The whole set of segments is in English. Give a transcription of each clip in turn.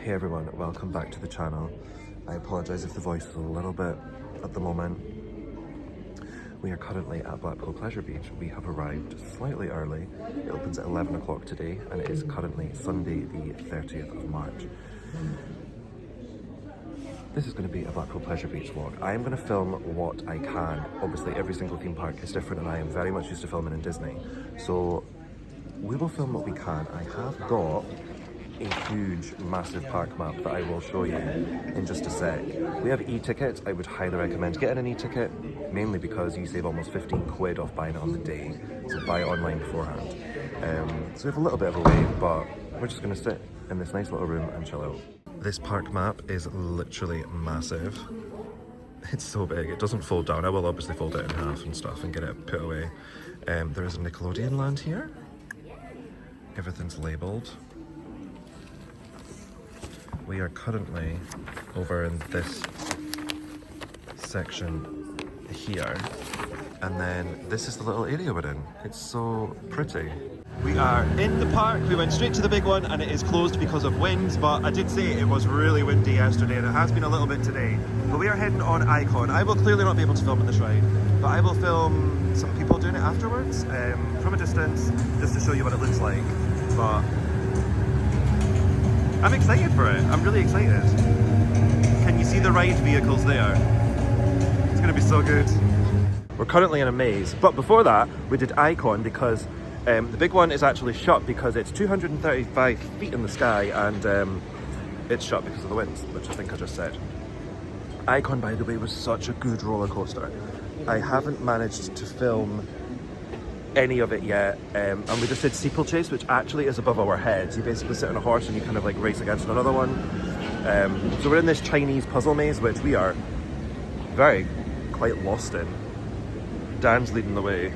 Hey everyone, welcome back to the channel. I apologise if the voice is a little bit at the moment. We are currently at Blackpool Pleasure Beach. We have arrived slightly early. It opens at 11 o'clock today and it is currently Sunday the 30th of March. This is going to be a Blackpool Pleasure Beach vlog. I am going to film what I can. Obviously every single theme park is different and I am very much used to filming in Disney. So we will film what we can. I have got a huge, massive park map that I will show you in just a sec. We have e-tickets. I would highly recommend getting an e-ticket, mainly because you save almost 15 quid off buying it on the day, so buy it online beforehand. So we have a little bit of a wait, but we're just going to sit in this nice little room and chill out. This park map is literally massive. It's so big, it doesn't fold down. I will obviously fold it in half and stuff and get it put away. There is a Nickelodeon land here. Everything's labelled. We are currently over in this section here, and then this is the little area we're in. It's so pretty. We are in the park. We went straight to the big one and it is closed because of winds, but I did say it was really windy yesterday and it has been a little bit today. But we are heading on Icon. I will clearly not be able to film in this ride, but I will film some people doing it afterwards from a distance just to show you what it looks like. But I'm excited for it. I'm really excited. Can you see the ride vehicles there? It's going to be so good. We're currently in a maze, but before that we did Icon because the big one is actually shut because it's 235 feet in the sky and it's shut because of the winds, which I think I just said. Icon, by the way, was such a good roller coaster. I haven't managed to film any of it yet, and we just did steeplechase, which actually is above our heads. You basically sit on a horse and you kind of like race against another one. So we're in this Chinese puzzle maze, which we are quite lost in. Dan's leading the way.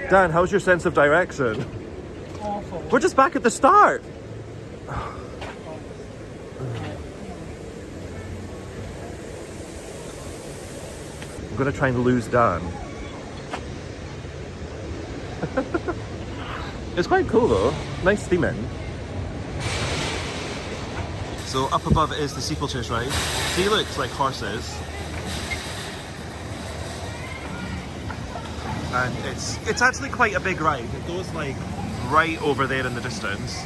Dan, how's your sense of direction? Awful. We're just back at the start. I'm gonna try and lose Dan. It's quite cool though, nice theming. So up above is the steeplechase ride. See, look, it's like horses. And it's actually quite a big ride. It goes like right over there in the distance.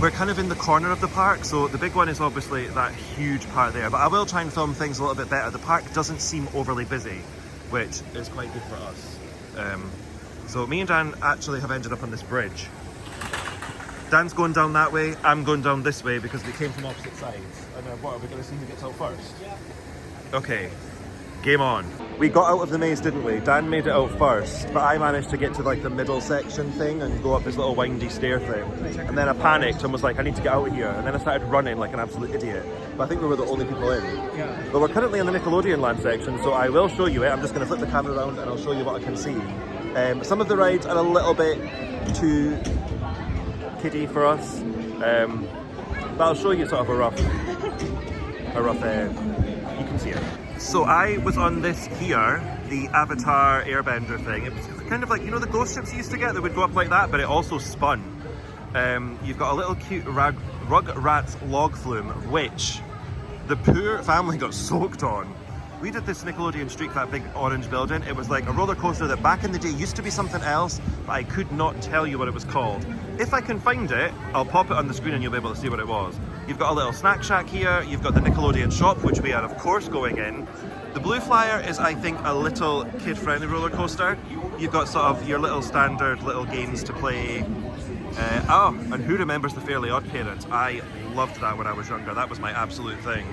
We're kind of in the corner of the park, so the big one is obviously that huge part there, but I will try and film things a little bit better. The park doesn't seem overly busy, which is quite good for us. So me and Dan actually have ended up on this bridge. Dan's going down that way, I'm going down this way because we came from opposite sides. And what, are we going to see who gets out first? Yeah. Okay, game on. We got out of the maze, didn't we? Dan made it out first, but I managed to get to like the middle section thing and go up this little windy stair thing. And then I panicked and was like, I need to get out of here. And then I started running like an absolute idiot. But I think we were the only people in. Yeah. But we're currently in the Nickelodeon land section, so I will show you it. I'm just going to flip the camera around and I'll show you what I can see. Some of the rides are a little bit too kiddie for us, but I'll show you sort of a rough, you can see it. So I was on this here, the Avatar Airbender thing. It was kind of like, you know the ghost ships you used to get that would go up like that, but it also spun. You've got a little cute Rugrats log flume, which the poor family got soaked on. We did this Nickelodeon Streak, that big orange building. It was like a roller coaster that back in the day used to be something else, but I could not tell you what it was called. If I can find it, I'll pop it on the screen and you'll be able to see what it was. You've got a little snack shack here. You've got the Nickelodeon shop, which we are of course going in. The Blue Flyer is, I think, a little kid-friendly roller coaster. You've got sort of your little standard little games to play. And who remembers the Fairly Odd Parents? I loved that when I was younger. That was my absolute thing.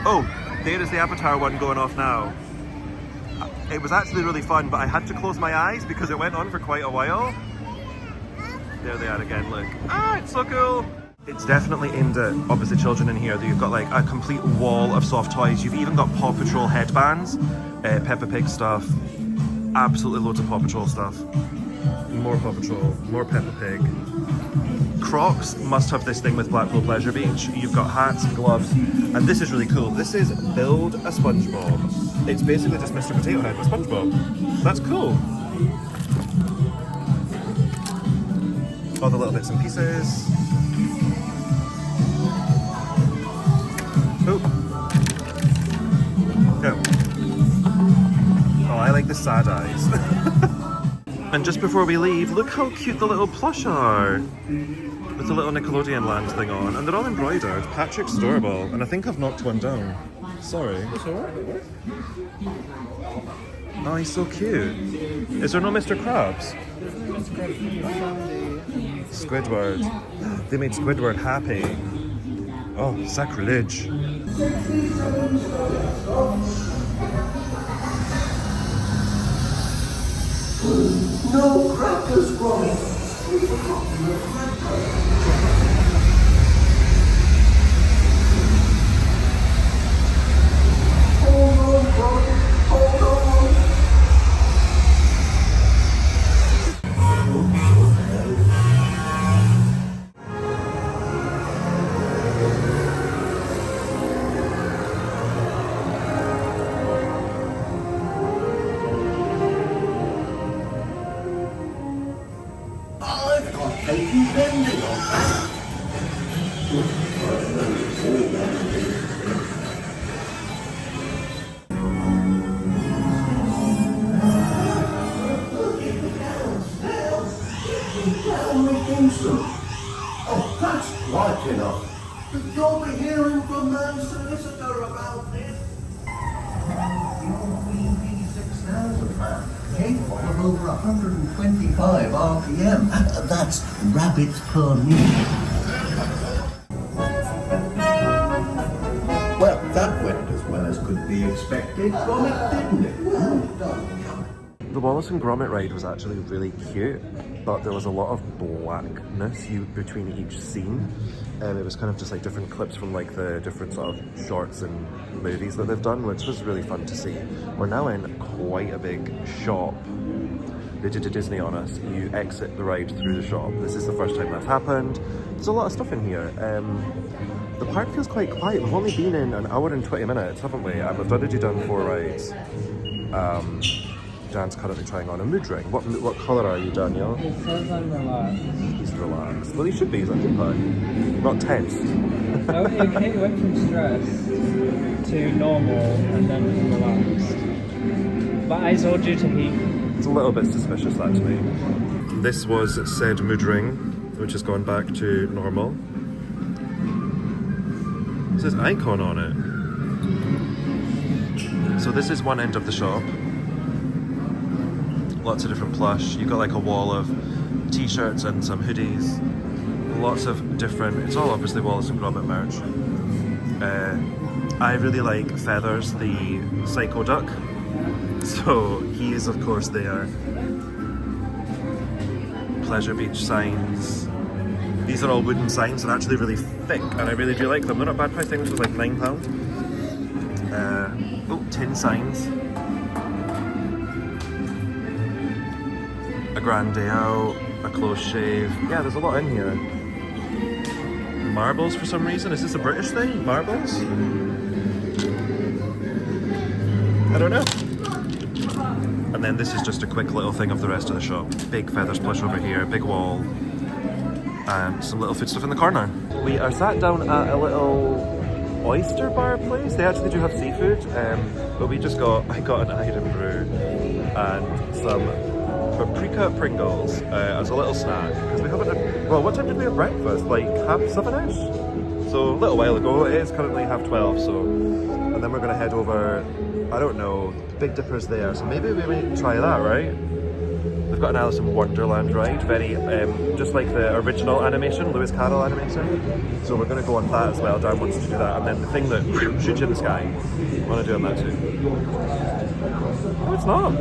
Oh, there is the Avatar one going off now. It was actually really fun, but I had to close my eyes because it went on for quite a while. There they are again, look. Ah, it's so cool. It's definitely aimed at, obviously, children in here. You've got like a complete wall of soft toys. You've even got Paw Patrol headbands, Peppa Pig stuff, absolutely loads of Paw Patrol stuff. More Paw Patrol, more Peppa Pig. Crocs must have this thing with Blackpool Pleasure Beach. You've got hats and gloves, and this is really cool. This is Build a SpongeBob. It's basically just Mr. Potato Head with SpongeBob. That's cool. All the little bits and pieces. the sad eyes. And just before we leave, look how cute the little plush are. With the little Nickelodeon land thing on. And they're all embroidered. Patrick's adorable. And I think I've knocked one down. Sorry. It's alright. Oh, he's so cute. Is there no Mr. Krabs? Squidward. They made Squidward happy. Oh, sacrilege. No crackers growing. Hold on, brother. Hold on. I've got Katie bending on that. Oh, that's quite enough. But you'll be hearing from the solicitor about this. Your VV6000 man, capable of over 125 RPM. That's rabbits per minute. Well, that went as well as could be expected from it, didn't it? Well done. The Wallace and Gromit ride was actually really cute, but there was a lot of blackness between each scene. It was kind of just like different clips from like the different sort of shorts and movies that they've done, which was really fun to see. We're now in quite a big shop. They did a Disney on us. You exit the ride through the shop. This is the first time that's happened. There's a lot of stuff in here. The park feels quite quiet. We've only been in an hour and 20 minutes, haven't we? And we've already done 4 rides. Jan's currently trying on a mood ring. What colour are you, Daniel? It says I'm relaxed. He's relaxed. Well, he should be, he's occupied. Not tense. Oh, it went from stress to normal and then relaxed. But eyes all due to heat. It's a little bit suspicious, that to me. This was said mood ring, which has gone back to normal. It says icon on it. So this is one end of the shop. Lots of different plush. You've got like a wall of t-shirts and some hoodies. Lots of different, it's all obviously Wallace and Gromit merch. I really like Feathers, the Psycho Duck. So he is of course there. Pleasure Beach signs. These are all wooden signs. They're actually really thick and I really do like them. They're not bad price. I think this was like £9. Tin signs. A grande out, a close shave. Yeah, there's a lot in here. Marbles for some reason. Is this a British thing? Marbles? I don't know. And then this is just a quick little thing of the rest of the shop. Big Feathers plush over here, big wall, and some little food stuff in the corner. We are sat down at a little oyster bar place. They actually do have seafood, but I got an Iron Brew and some paprika Pringles as a little snack, because we haven't had, well, what time did we have breakfast? Like 7:30ish? So a little while ago. It is currently 12:30, so, and then we're going to head over, I don't know, Big Dipper's there, so maybe we might try that, right? We've got an Alice in Wonderland ride, very, just like the original animation, Lewis Carroll animation. So we're going to go on that as well. Dan wants to do that, and then the thing that shoots you in the sky, I want to do on that too. No, it's not.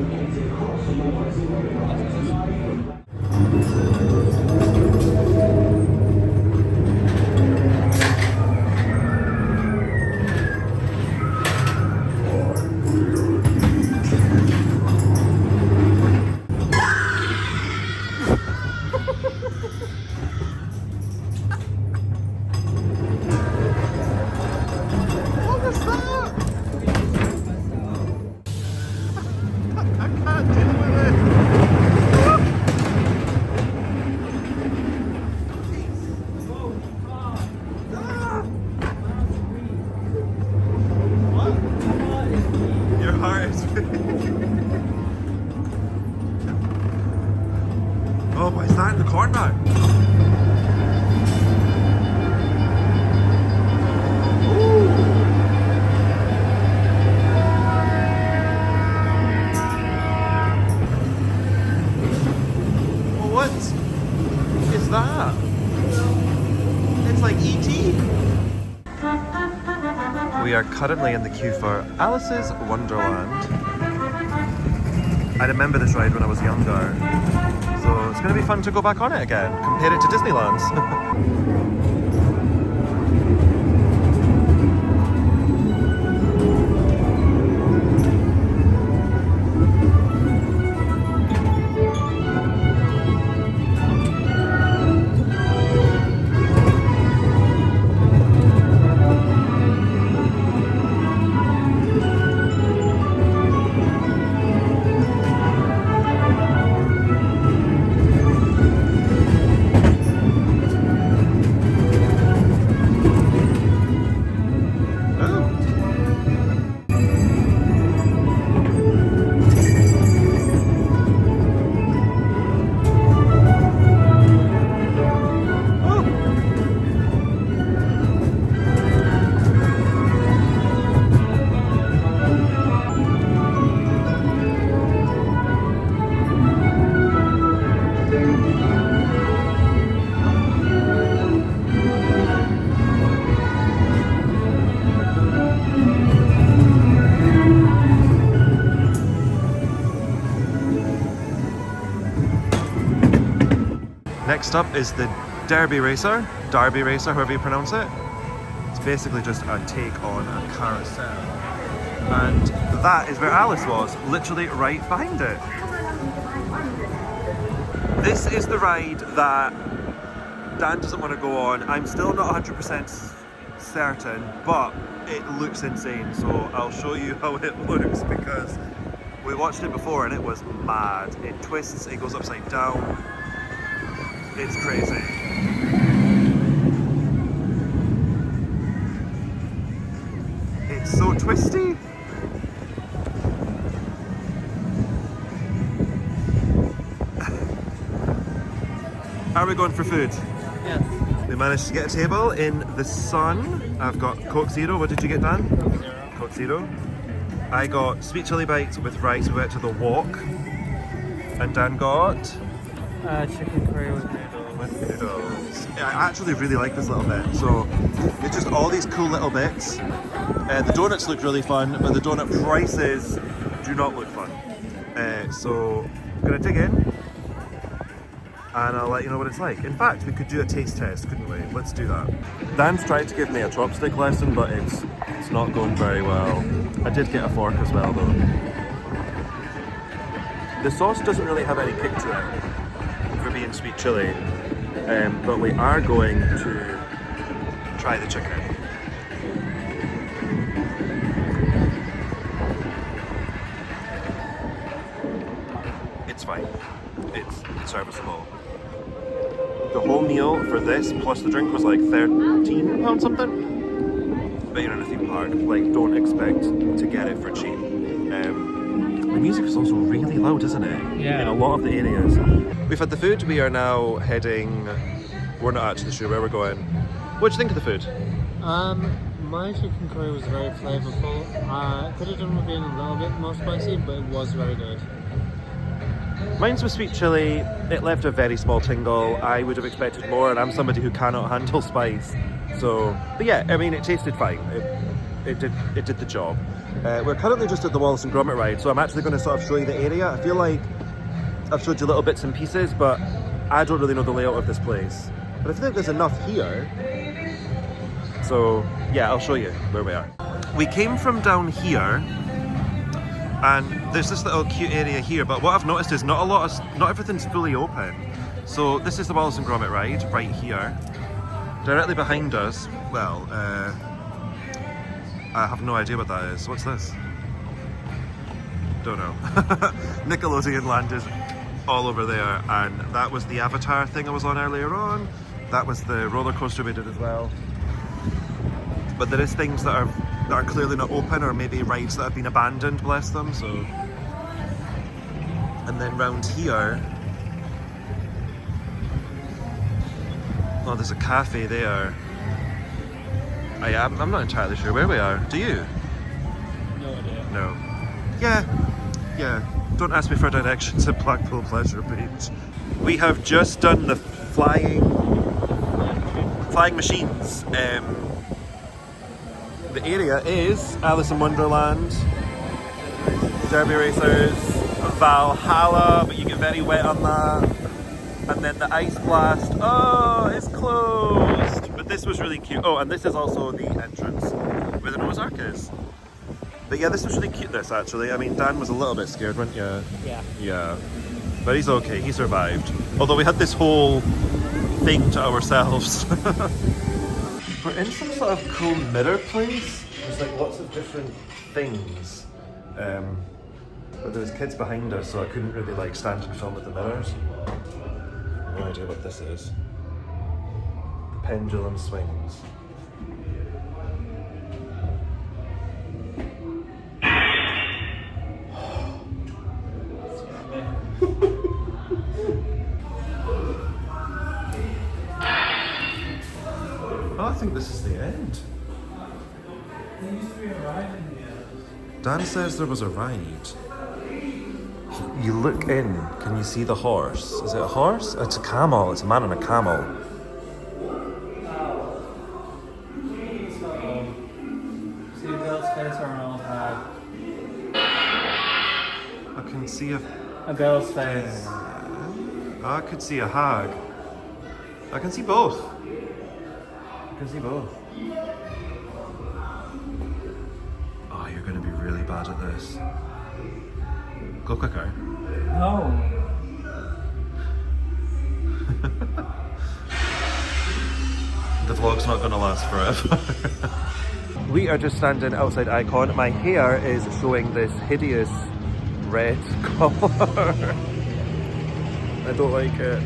like E.T. We are currently in the queue for Alice's Wonderland. I remember this ride when I was younger, so it's going to be fun to go back on it again, compare it to Disneyland's. Next up is the Derby Racer, however you pronounce it. It's basically just a take on a carousel. And that is where Alice was, literally right behind it. This is the ride that Dan doesn't want to go on. I'm still not 100% certain, but it looks insane. So I'll show you how it looks because we watched it before and it was mad. It twists, it goes upside down. It's crazy. It's so twisty. Are we going for food? Yes. We managed to get a table in the sun. I've got Coke Zero. What did you get, Dan? Coke Zero. I got sweet chili bites with rice. We went to the walk. And Dan got Chicken curry with noodles. noodles. I actually really like this little bit. So it's just all these cool little bits. The donuts look really fun, but the donut prices do not look fun. So I'm gonna dig in and I'll let you know what it's like. In fact, we could do a taste test, couldn't we? Let's do that. Dan's tried to give me a chopstick lesson, but it's not going very well. I did get a fork as well though. The sauce doesn't really have any kick to it for being sweet chili, but we are going to try the chicken. It's fine. It's serviceable. The whole meal for this plus the drink was like £13 something. But you're in a theme park, like don't expect to get it for cheap. The music is also really loud, isn't it? Yeah. In a lot of the areas. We've had the food, we are now heading, we're not actually sure where we're going. What do you think of the food? My chicken curry was very flavorful. Could have done with being a little bit more spicy, but it was very good. Mine's was sweet chili, it left a very small tingle. I would have expected more and I'm somebody who cannot handle spice. So, but yeah, I mean it tasted fine. It did the job. We're currently just at the Wallace and Gromit ride, so I'm actually going to sort of show you the area. I feel like I've showed you little bits and pieces, but I don't really know the layout of this place. But I feel like there's enough here. So yeah, I'll show you where we are. We came from down here, and there's this little cute area here, but what I've noticed is not everything's fully open. So this is the Wallace and Gromit ride, right here. Directly behind us, well, I have no idea what that is. What's this? Don't know. Nickelodeon Land is all over there, and that was the Avatar thing I was on earlier on. That was the roller coaster we did as well. But there is things that are clearly not open, or maybe rides that have been abandoned, bless them, so. And then round here, oh, there's a cafe there. I'm not entirely sure where we are. Do you? No idea. No. Yeah. Don't ask me for directions at Blackpool Pleasure Beach. We have just done the flying flying machines. The area is Alice in Wonderland, Derby Racers, Valhalla, but you get very wet on that. And then the Ice Blast, oh, it's closed. But this was really cute. Oh, and this is also the entrance where the Noah's Ark is. But yeah, this was really cute, this actually. I mean, Dan was a little bit scared, weren't you? Yeah. Yeah. But he's okay, he survived. Although we had this whole thing to ourselves. We're in some sort of cool mirror place. There's like lots of different things. But there was kids behind us, so I couldn't really like stand and film with the mirrors. No idea what this is. The pendulum swings. Oh, I think this is the end. There used to be a ride in here. Dan says there was a ride. You look in, can you see the horse? Is it a horse? It's a camel, it's a man on a camel. See a girl's face or an old hag? I can see a girl's face. I could see a hag. I can see both. I can see both. Oh, you're gonna be really bad at this. Go quicker. No. The vlog's not gonna last forever. We are just standing outside Icon. My hair is showing this hideous red colour. I don't like it.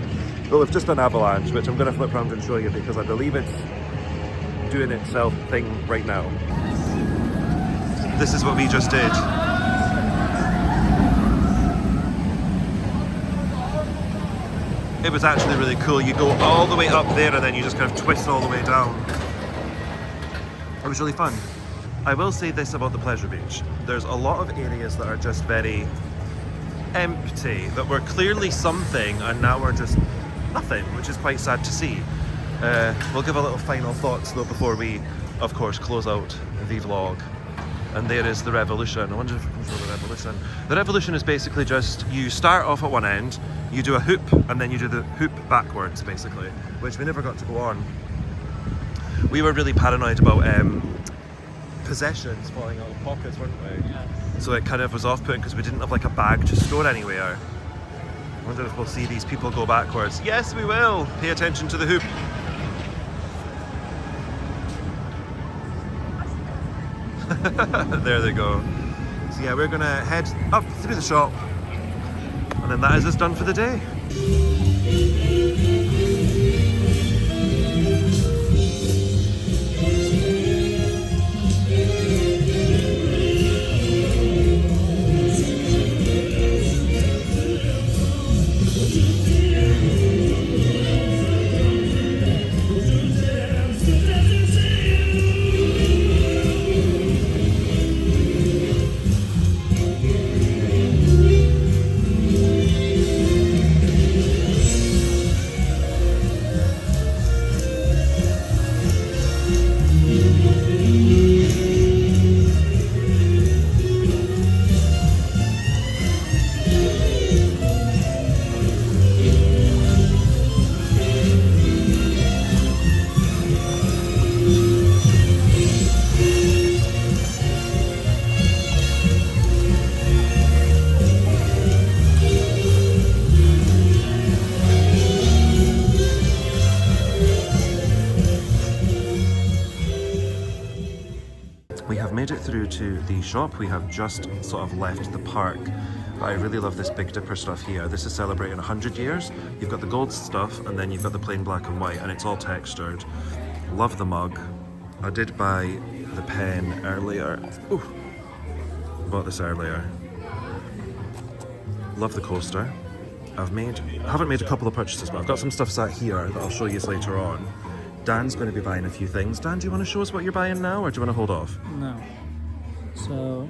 Well, it's just an avalanche, which I'm gonna flip around and show you because I believe it's doing itself thing right now. This is what we just did. It was actually really cool. You go all the way up there and then you just kind of twist all the way down. It was really fun. I will say this about the Pleasure Beach. There's a lot of areas that are just very empty, that were clearly something and now we're just nothing, which is quite sad to see. We'll give a little final thoughts though before we, of course, close out the vlog. And there is the Revolution. I wonder if we can show the Revolution. The Revolution is basically just, you start off at one end, you do a hoop, and then you do the hoop backwards, basically, which we never got to go on. We were really paranoid about possessions falling out of pockets, weren't we? Yeah. So it kind of was off-putting because we didn't have like a bag to store anywhere. I wonder if we'll see these people go backwards. Yes, we will! Pay attention to the hoop. There they go. So yeah, we're gonna head up through the shop and then that is us done for the day. We have made it through to the shop. We have just sort of left the park. But I really love this Big Dipper stuff here. This is celebrating 100 years. You've got the gold stuff and then you've got the plain black and white and it's all textured. Love the mug. I did buy the pen earlier. Ooh, bought this earlier. Love the coaster. I haven't made a couple of purchases, but I've got some stuff sat here that I'll show you later on. Dan's going to be buying a few things. Dan, do you want to show us what you're buying now, or do you want to hold off? No. So,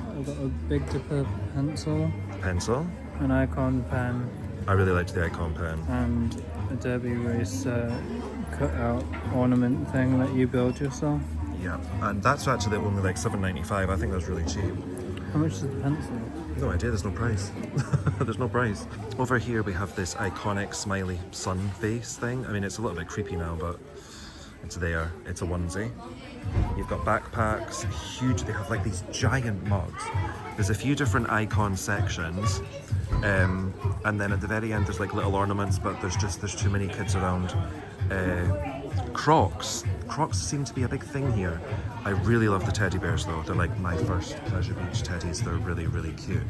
I've got a Big Dipper pencil. Pencil. An Icon pen. I really liked the Icon pen. And a Derby Racer cut-out ornament thing that you build yourself. Yeah, and that's actually only like $7.95. I think that's really cheap. How much is the pencil? No idea, there's no price. There's no price. Over here we have this iconic smiley sun face thing. I mean, it's a little bit creepy now, but it's there. It's a onesie. You've got backpacks, huge. They have like these giant mugs. There's a few different icon sections. And then at the very end there's like little ornaments, but there's too many kids around. Crocs seem to be a big thing here. I really love the teddy bears though. They're like my first Pleasure Beach teddies. They're really, really cute.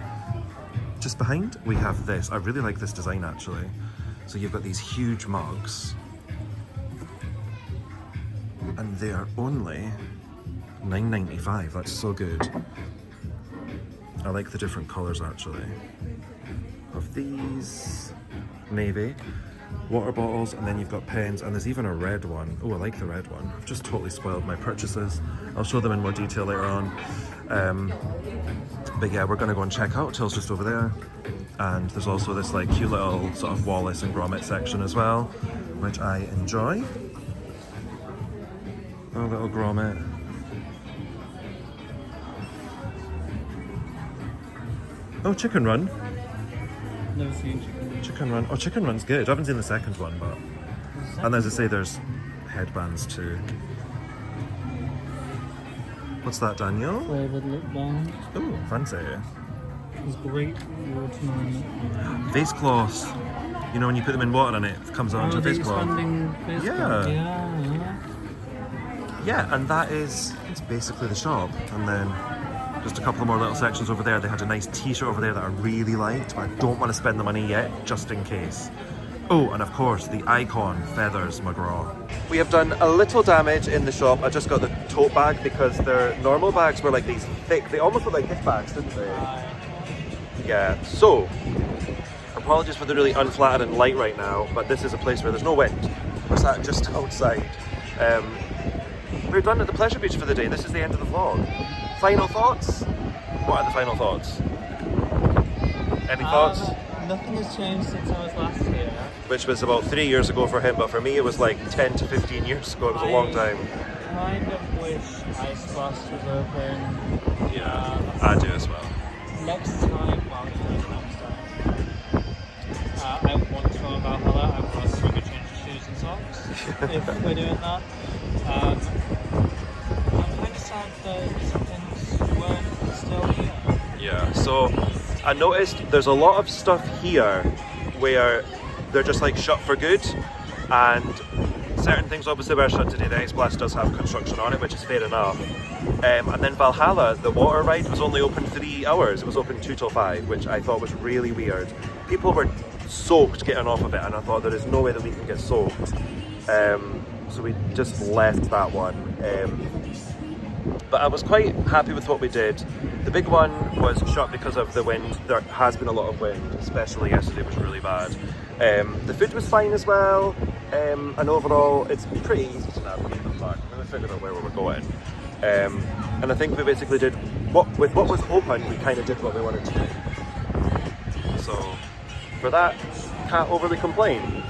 Just behind we have this. I really like this design actually. So you've got these huge mugs and they are only $9.95. That's so good. I like the different colours actually. Of these, navy, water bottles, and then you've got pens, and there's even a red one. Oh, I like the red one. I've just totally spoiled my purchases. I'll show them in more detail later on. But yeah, we're gonna go and check out. Till's just over there. And there's also this like cute little sort of Wallace and Gromit section as well, which I enjoy. Oh, little Gromit. Oh, Chicken Run. Never seen Chicken Run. Chicken Run. Oh, Chicken Run's good. I haven't seen the second one, but... And as I say, there's headbands too. What's that, Daniel? Flavoured lip balm. Oh, fancy. It's great watermelon. Face cloths. You know when you put them in water and it comes onto the face cloth? Yeah. Yeah, and that is, it's basically the shop. And then just a couple of more little sections over there. They had a nice t-shirt over there that I really liked, but I don't want to spend the money yet, just in case. Oh, and of course, the icon Feathers McGraw. We have done a little damage in the shop. I just got the tote bag because their normal bags were like these thick, they almost look like gift bags, didn't they? Yeah, so, apologies for the really unflattering light right now, but this is a place where there's no wind. We're sat just outside. We're done at the Pleasure Beach for the day. This is the end of the vlog. Final thoughts? What are the final thoughts? Any thoughts? Nothing has changed since I was last here. Which was about 3 years ago for him, but for me it was like 10 to 15 years ago. It was a long time. I kind of wish Ice Blast was open. Yeah, I do as well. Next time, well, next time, I want to go on Valhalla. I want to bring a change of shoes and socks if we're doing that. I'm kind of sad that some things weren't still here. Yeah, so I noticed there's a lot of stuff here where they're just like shut for good, and certain things obviously were shut today. The Ice Blast does have construction on it, which is fair enough. And then Valhalla, the water ride, was only open 3 hours. It was open 2 till 5, which I thought was really weird. People were soaked getting off of it, and I thought there is no way that we can get soaked. So we just left that one. But I was quite happy with what we did. The big one was shut because of the wind. There has been a lot of wind, especially yesterday was really bad. The food was fine as well, and overall it's pretty easy to navigate the park. We figured out where we were going. And I think we basically did, with what was open, we kind of did what we wanted to do. So for that, can't overly complain.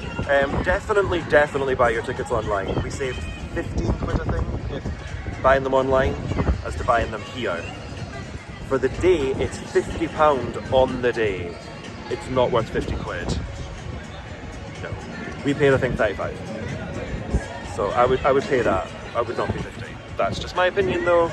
Definitely buy your tickets online. We saved 15 quid, I think, if buying them online as to buying them here. For the day, it's £50 on the day. It's not worth 50 quid. No. We paid, I think, 35. So I would pay that. I would not pay 50. That's just my opinion though.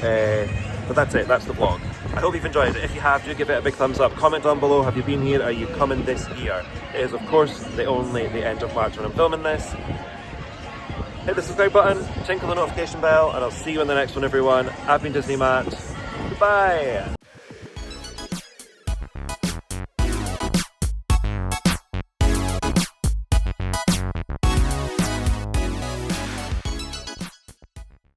But that's it, that's the vlog. I hope you've enjoyed it. If you have, do give it a big thumbs up. Comment down below, have you been here? Are you coming this year? It is, of course, the end of March when I'm filming this. Hit the subscribe button, tinkle the notification bell, and I'll see you in the next one, everyone. I've been Disney Matt. Goodbye!